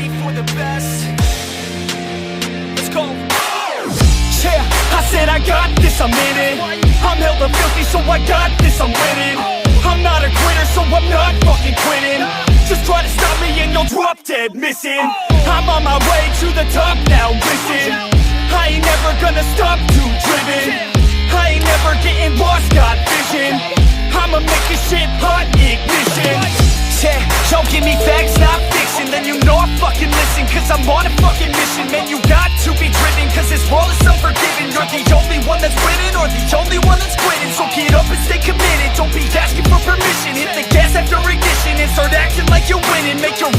ready for the best. Let's go. Yeah, I said I got this, I'm in it. I'm hella filthy, so I got this, I'm winning. I'm not a quitter, so I'm not fucking quitting. Just try to stop me and you'll drop dead missing. I'm on my way to the top now, listen. I ain't never gonna stop, too driven. I ain't never getting lost, got vision. I'ma make this shit hot, ignition. Yeah, y'all give me facts, not fiction. Then you know I fucking listen, cause I'm on a fucking mission. Man, you got to be driven, cause this world is unforgiving. You're the only one that's winning, or the only one that's quitting. So get up and stay committed, don't be asking for permission. Hit the gas after ignition and start acting like you're winning. Make your